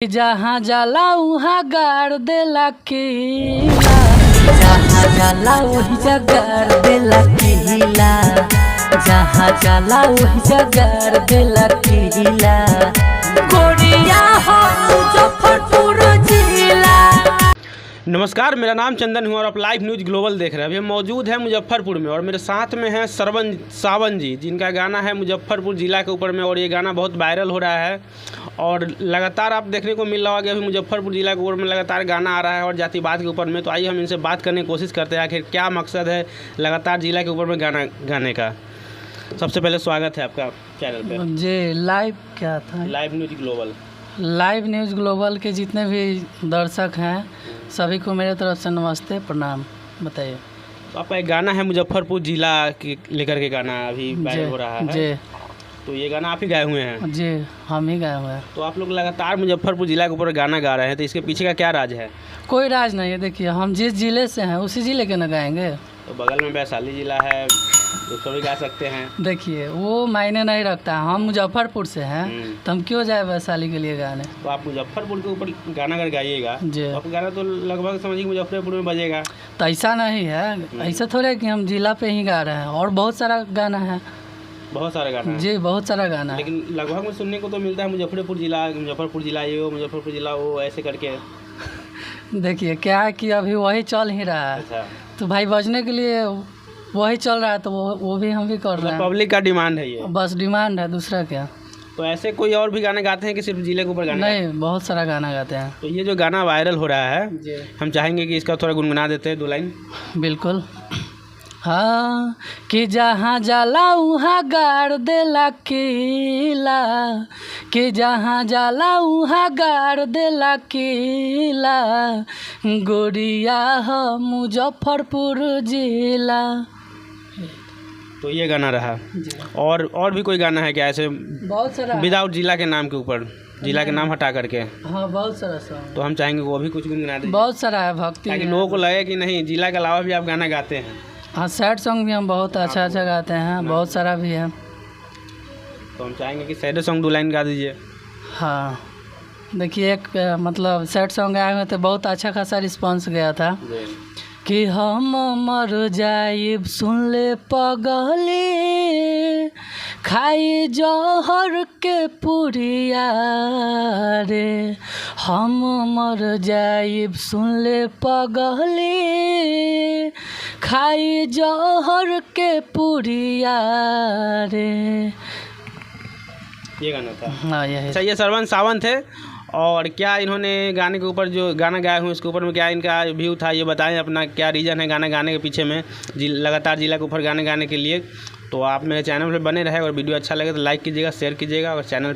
जहाँ जाला उहाँ गाड़ देला किला, जहाँ जाला वही जगाड़ देला किला, जहाँ जाला वही जगाड़ देला किला। गोरिया हो मुजफ्फरपुर जिला। नमस्कार, मेरा नाम चंदन हुआ और आप लाइव न्यूज़ ग्लोबल देख रहे हैं। अभी हम मौजूद हैं मुजफ्फरपुर में और मेरे साथ में हैं सरवन सावन जी, जिनका गाना है मुजफ्फरपुर ज़िला के ऊपर में और ये गाना बहुत वायरल हो रहा है और लगातार आप देखने को मिल रहा होगा कि अभी मुजफ्फरपुर ज़िला के ऊपर में लगातार गाना आ रहा है और जातिवाद के ऊपर में। तो आइए हम इनसे बात करने की कोशिश करते हैं आखिर क्या मकसद है लगातार ज़िला के ऊपर में गाना गाने का। सबसे पहले स्वागत है आपका चैनल पे जी। लाइव क्या था? Live news global. Live news global के जितने भी दर्शक हैं सभी को मेरे तरफ से नमस्ते, प्रणाम। बताइए। तो आपका एक गाना है मुजफ्फरपुर ज़िला के लेकर के गाना अभी वायरल हो रहा है जी। तो ये गाना आप ही गाए हुए हैं? जी, हम ही गाए हुए हैं। तो आप लोग लगातार मुजफ्फरपुर ज़िला के ऊपर गाना गा रहे हैं, तो इसके पीछे का क्या राज है? कोई राज नहीं है। देखिए, हम जिस ज़िले से हैं उसी ज़िले के न गाएंगे। तो बगल में वैशाली ज़िला है तो सभी गा सकते हैं। देखिए, वो मायने नहीं रखता। हम मुजफ्फरपुर से हैं तो हम क्यों जाए वैशाली के लिए गाने। तो आप मुजफ्फरपुर के ऊपर गाना अगर गाइएगा जी, तो आपका गाना तो लगभग समझिए मुजफ्फरपुर में बजेगा। तो ऐसा नहीं है, ऐसा थोड़ा है कि हम जिला पे ही गा रहे हैं। और बहुत सारा गाना है। बहुत सारा गाना है। जी, बहुत सारा गाना है। लेकिन लगभग में सुनने को तो मिलता है मुजफ्फरपुर ज़िला ये वो, मुजफ्फरपुर ज़िला वो, ऐसे करके। देखिए, क्या है कि अभी वही चल ही रहा है। अच्छा, तो भाई बजने के लिए वही चल रहा है तो वो भी हम भी कर रहे हैं। पब्लिक का डिमांड है ये, बस डिमांड है, दूसरा क्या। तो ऐसे कोई और भी गाने गाते हैं कि सिर्फ जिले के ऊपर गाने? नहीं, बहुत सारा गाना गाते हैं। तो ये जो गाना वायरल हो रहा है जी, हम चाहेंगे कि इसका थोड़ा गुनगुना देते हैं 2 लाइन। बिल्कुल। हाँ, कि जहाँ जाला उहाँ गाड़ देला किला, कि जहाँ जाला उहाँ गाड़ देला किला। गोरिया हो मुजफ्फरपुर जिला। तो ये गाना रहा। और भी कोई गाना है क्या ऐसे बहुत सारा विदाउट जिला के नाम के ऊपर, जिला के नाम हटा करके? हाँ, बहुत सारा सॉन्ग। तो हम चाहेंगे वो भी कुछ गुनगुना दें बहुत सारा है भक्ति, ताकि लोगों को लगे कि नहीं जिला के अलावा भी आप गाना गाते हैं। हाँ, सैड सॉन्ग भी हम बहुत अच्छा गाते हैं, बहुत सारा भी है। तो हम चाहेंगे कि सैड सॉन्ग 2 लाइन गा दीजिए। हाँ, देखिए, एक मतलब सैड सॉन्ग आए हुए थे, बहुत अच्छा खासा रिस्पांस गया था कि हम मर जाइब सुन ले पगली, खाई जहर के पुरिया रे। हम मर जाइब सुन ले पगली, खाई जहर के पुरिया रे। ये गाना था। हाँ, यही। अच्छा, ये सरवन सावन थे और क्या इन्होंने गाने के ऊपर जो गाना गाए हुए उसके ऊपर में क्या इनका व्यू था ये बताएं, अपना क्या रीज़न है गाना गाने के पीछे में लगातार जिला के ऊपर गाने गाने के लिए। तो आप मेरे चैनल पर बने रहे और वीडियो अच्छा लगे तो लाइक कीजिएगा, शेयर कीजिएगा और चैनल